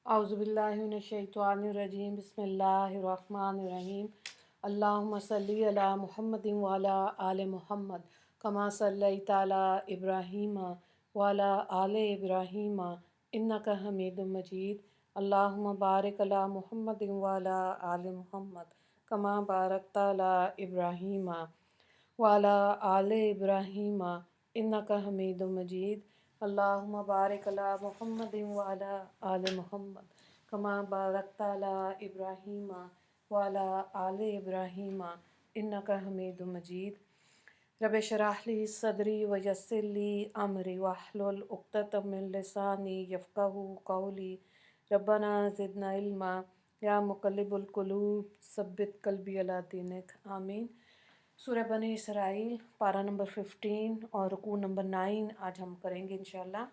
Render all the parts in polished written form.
اعوذ باللہ من الشیطان الرجیم بسم اللہ الرحمن الرحیم اللہم صلی علی محمد وعلی آل محمد کما صلیت علی ابراہیم وعلی آل ابراہیم انک حمید مجید اللہم بارک علی محمد وعلی آل محمد کما بارکت علی ابراہیم وعلی آل ابراہیم انک حمید مجید اللہم بارک علی محمد وعلی آل محمد کما بارکت علی ابراہیم وعلی آل ابراہیم انک حمید مجید رب اشرح لی صدری ویسر لی امری واحلل عقدۃ من لسانی یفقہوا قولی ربنا زدنا علما یا مقلب القلوب ثبت قلبی علی دینک آمین۔ سورہ بنی اسرائیل پارہ نمبر 15 اور رکوع نمبر 9 آج ہم کریں گے انشاءاللہ۔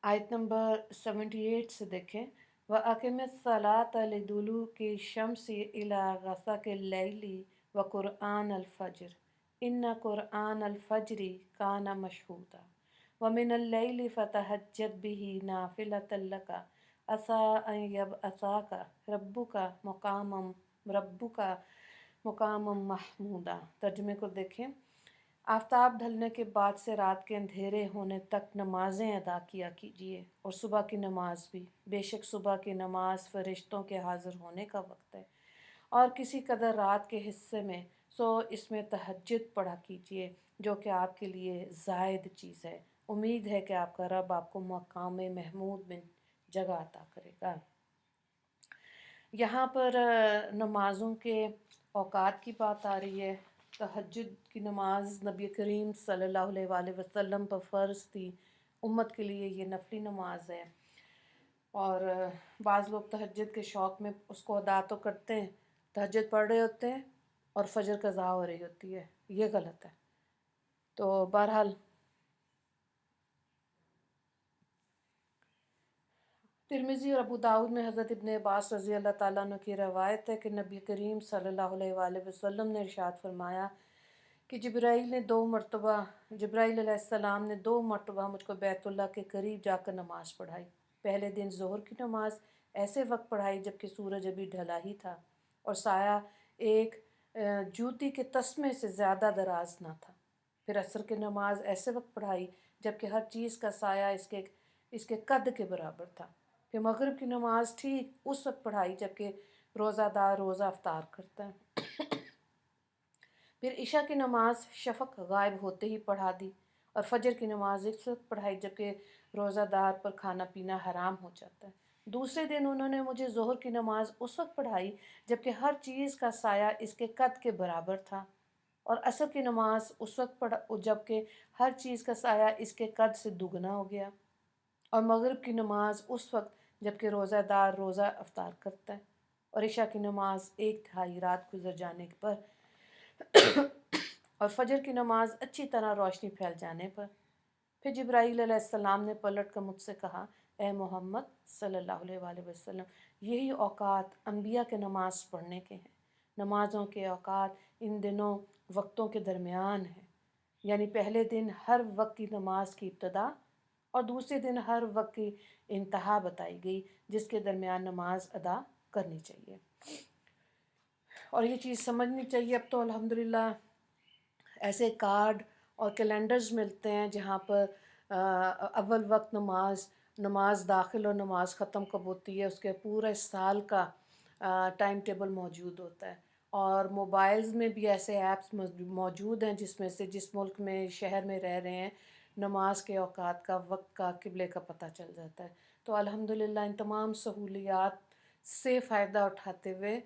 آیت نمبر 78 سے دیکھیں وَأَقِمِ الصَّلَاةَ لِدُلُوكِ الشَّمْسِ إِلَىٰ غَسَقِ اللَّيْلِ وَقُرْآنَ الْفَجْرِ إِنَّ قُرْآنَ الْفَجْرِ كَانَ مَشْهُودًا وَمِنَ اللَّيْلِ فَتَهَجَّدْ بِهِ نَافِلَةً لَكَ عَسَىٰ أَن يَبْعَثَكَ رَبُّكَ مقامًا محمودا۔ ترجمے کو دیکھیں۔ آفتاب ڈھلنے کے بعد سے رات کے اندھیرے ہونے تک نمازیں ادا کیا کیجیے اور صبح کی نماز بھی، بے شک صبح کی نماز فرشتوں کے حاضر ہونے کا وقت ہے، اور کسی قدر رات کے حصے میں سو اس میں تہجد پڑھا کیجیے جو کہ آپ کے لیے زائد چیز ہے۔ امید ہے کہ آپ کا رب آپ کو مقام محمود میں جگہ عطا کرے گا۔ یہاں پر نمازوں کے اوقات کی بات آ رہی ہے۔ تہجد کی نماز نبی کریم صلی اللہ علیہ وآلہ وسلم پر فرض تھی، امت کے لیے یہ نفلی نماز ہے، اور بعض لوگ تہجد کے شوق میں اس کو ادا تو کرتے ہیں، تہجد پڑھ رہے ہوتے ہیں اور فجر قضا ہو رہی ہوتی ہے، یہ غلط ہے۔ تو بہرحال ترمذی اور ابو داؤد میں حضرت ابن عباس رضی اللہ تعالیٰ عنہ کی روایت ہے کہ نبی کریم صلی اللہ علیہ وآلہ وسلم نے ارشاد فرمایا کہ جبرائیل علیہ السلام نے 2 مرتبہ مجھ کو بیت اللہ کے قریب جا کر نماز پڑھائی۔ پہلے دن ظہر کی نماز ایسے وقت پڑھائی جبکہ سورج ابھی ڈھلا ہی تھا اور سایہ ایک جوتی کے تسمے سے زیادہ دراز نہ تھا۔ پھر عصر کی نماز ایسے وقت پڑھائی جبکہ ہر چیز کا سایہ اس کے قد کے برابر تھا۔ پھر مغرب کی نماز ٹھیک اس وقت پڑھائی جبکہ روزہ دار روزہ افطار کرتا ہے۔ پھر عشاء کی نماز شفق غائب ہوتے ہی پڑھا دی، اور فجر کی نماز اس وقت پڑھائی جبکہ روزہ دار پر کھانا پینا حرام ہو جاتا ہے۔ دوسرے دن انہوں نے مجھے ظہر کی نماز اس وقت پڑھائی جبکہ ہر چیز کا سایہ اس کے قد کے برابر تھا، اور عصر کی نماز اس وقت جبکہ ہر چیز کا سایہ اس کے قد سے دگنا ہو گیا، اور مغرب کی نماز اس وقت جبکہ روزہ دار روزہ افطار کرتا ہے، اور عشاء کی نماز 1/2 رات گزر جانے پر اور فجر کی نماز اچھی طرح روشنی پھیل جانے پر۔ پھر جبرائیل علیہ السلام نے پلٹ کر مجھ سے کہا، اے محمد صلی اللہ علیہ وآلہ وسلم، یہی اوقات انبیاء کے نماز پڑھنے کے ہیں۔ نمازوں کے اوقات ان دنوں وقتوں کے درمیان ہیں، یعنی پہلے دن ہر وقت کی نماز کی ابتدا اور دوسرے دن ہر وقت کی انتہا بتائی گئی جس کے درمیان نماز ادا کرنی چاہیے۔ اور یہ چیز سمجھنی چاہیے، اب تو الحمدللہ ایسے کارڈ اور کیلنڈرز ملتے ہیں جہاں پر اول وقت نماز داخل اور نماز ختم کب ہوتی ہے اس کے پورے سال کا ٹائم ٹیبل موجود ہوتا ہے، اور موبائلز میں بھی ایسے ایپس موجود ہیں جس میں سے جس ملک میں شہر میں رہ رہے ہیں نماز کے اوقات کا وقت کا قبلے کا پتہ چل جاتا ہے۔ تو الحمدللہ ان تمام سہولیات سے فائدہ اٹھاتے ہوئے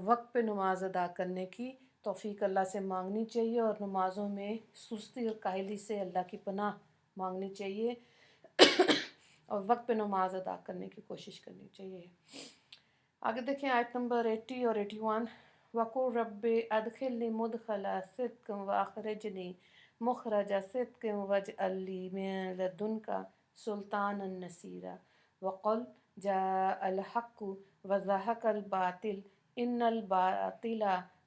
وقت پہ نماز ادا کرنے کی توفیق اللہ سے مانگنی چاہیے، اور نمازوں میں سستی اور کاہلی سے اللہ کی پناہ مانگنی چاہیے اور وقت پہ نماز ادا کرنے کی کوشش کرنی چاہیے۔ آگے دیکھیں آیت نمبر 80 اور 81 وَقُلْ رَبِّ أَدْخِلْنِي مُدْخَلَ صِدْقٍ وَأَخْرِجْنِي مُخْرَجَ صِدْقٍ وَاجْعَل لِّي مِن لَّدُنكَ سُلْطَانًا نَّصِيرًا وَقُلْ جَاءَ الْحَقُّ وَزَهَقَ الْبَاطِلُ إِنَّ الْبَاطِلَ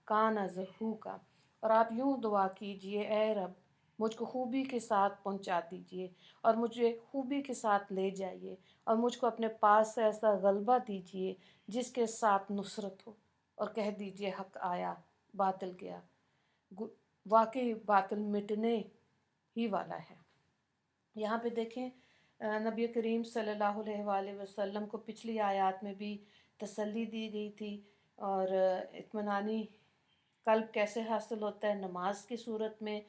كَانَ زَهُوقًا۔ اور آپ یوں دعا کیجئے، اے رب مجھ کو خوبی کے ساتھ پہنچا دیجئے اور مجھے خوبی کے ساتھ لے جائیے، اور مجھ کو اپنے پاس سے ایسا غلبہ دیجئے جس کے ساتھ نصرت ہو، اور کہہ دیجئے حق آیا باطل گیا۔ واقعی باطل مٹنے ہی والا ہے۔ یہاں پہ دیکھیں نبی کریم صلی اللہ علیہ وآلہ وسلم کو پچھلی آیات میں بھی تسلی دی گئی تھی، اور اطمینانی قلب کیسے حاصل ہوتا ہے، نماز کی صورت میں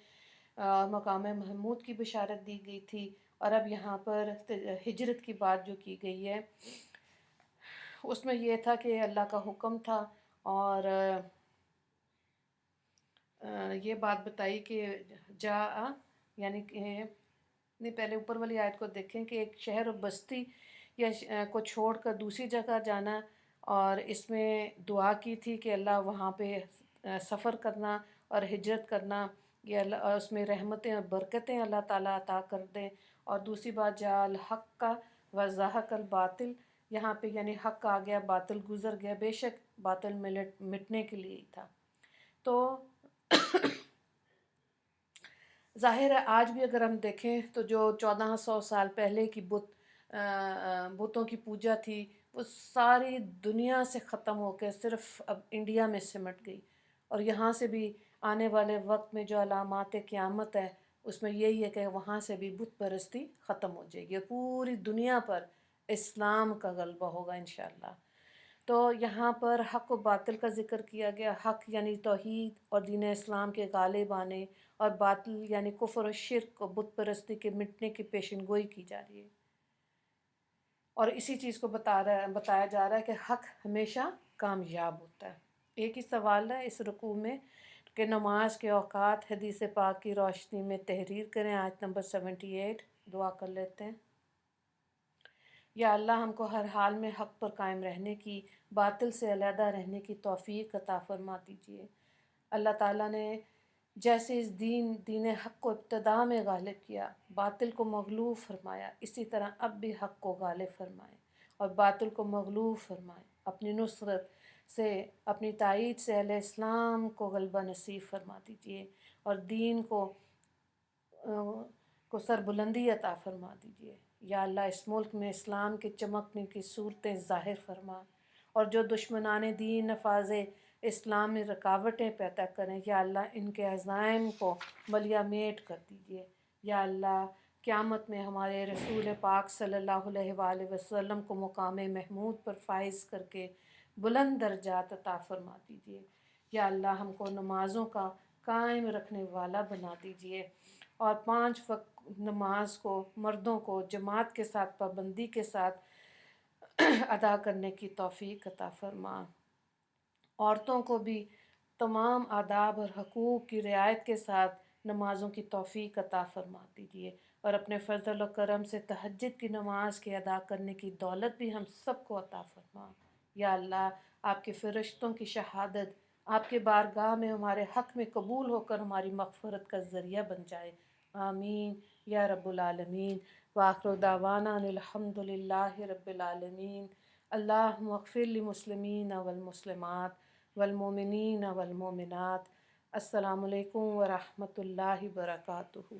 مقام محمود کی بشارت دی گئی تھی، اور اب یہاں پر ہجرت کی بات جو کی گئی ہے اس میں یہ تھا کہ اللہ کا حکم تھا، اور یہ بات بتائی کہ جا یعنی کہ نہیں، پہلے اوپر والی آیت کو دیکھیں کہ ایک شہر و بستی یا کو چھوڑ کر دوسری جگہ جانا، اور اس میں دعا کی تھی کہ اللہ وہاں پہ سفر کرنا اور ہجرت کرنا، یہ اللہ اور اس میں رحمتیں اور برکتیں اللہ تعالیٰ عطا کر دیں۔ اور دوسری بات جا الحق کا وضاحق الباطل، یہاں پہ یعنی حق آ گیا باطل گزر گیا، بے شک باطل مٹنے کے لیے ہی تھا۔ تو ظاہر ہے آج بھی اگر ہم دیکھیں تو جو 1400 سال پہلے کی بتوں کی پوجا تھی، وہ ساری دنیا سے ختم ہو کے صرف اب انڈیا میں سمٹ گئی، اور یہاں سے بھی آنے والے وقت میں جو علامات قیامت ہے اس میں یہی ہے کہ وہاں سے بھی بت پرستی ختم ہو جائے گی، اور پوری دنیا پر اسلام کا غلبہ ہوگا انشاءاللہ۔ تو یہاں پر حق و باطل کا ذکر کیا گیا، حق یعنی توحید اور دین اسلام کے غالب آنے، اور باطل یعنی کفر و شرک و بت پرستی کے مٹنے کی پیشن گوئی کی جا رہی ہے، اور اسی چیز کو بتایا جا رہا ہے کہ حق ہمیشہ کامیاب ہوتا ہے۔ ایک ہی سوال ہے اس رکوع میں کہ نماز کے اوقات حدیث پاک کی روشنی میں تحریر کریں، آیت نمبر 78 دعا کر لیتے ہیں۔ یا اللہ ہم کو ہر حال میں حق پر قائم رہنے کی، باطل سے علیحدہ رہنے کی توفیق عطا فرما دیجیے۔ اللہ تعالیٰ نے جیسے اس دین حق کو ابتدا میں غالب کیا، باطل کو مغلوب فرمایا، اسی طرح اب بھی حق کو غالب فرمائے اور باطل کو مغلوب فرمائے۔ اپنی نصرت سے، اپنی تائید سے اہل اسلام کو غلبہ نصیب فرما دیجیے، اور دین کو سربلندی عطا فرما دیجیے۔ یا اللہ اس ملک میں اسلام کے چمکنے کی صورتیں ظاہر فرما، اور جو دشمنان دین نفاذ اسلام میں رکاوٹیں پیدا کریں، یا اللہ ان کے عزائم کو ملیہ میٹ کر دیجیے۔ یا اللہ قیامت میں ہمارے رسول پاک صلی اللہ علیہ وآلہ وسلم کو مقام محمود پر فائز کر کے بلند درجات عطا فرما دیجیے۔ یا اللہ ہم کو نمازوں کا قائم رکھنے والا بنا دیجیے، اور 5 وقت نماز کو مردوں کو جماعت کے ساتھ پابندی کے ساتھ ادا کرنے کی توفیق عطا فرما۔ عورتوں کو بھی تمام آداب اور حقوق کی رعایت کے ساتھ نمازوں کی توفیق عطا فرما دیجیے، اور اپنے فضل و کرم سے تہجد کی نماز کے ادا کرنے کی دولت بھی ہم سب کو عطا فرما۔ یا اللہ آپ کے فرشتوں کی شہادت آپ کے بارگاہ میں ہمارے حق میں قبول ہو کر ہماری مغفرت کا ذریعہ بن جائے، آمین یا رب العالمین۔ وآخر دعوانا ان الحمد للہ رب العالمین۔ اللہم اغفر للمسلمین والمسلمات والمؤمنین والمؤمنات۔ السلام علیکم ورحمۃ اللہ وبرکاتہ۔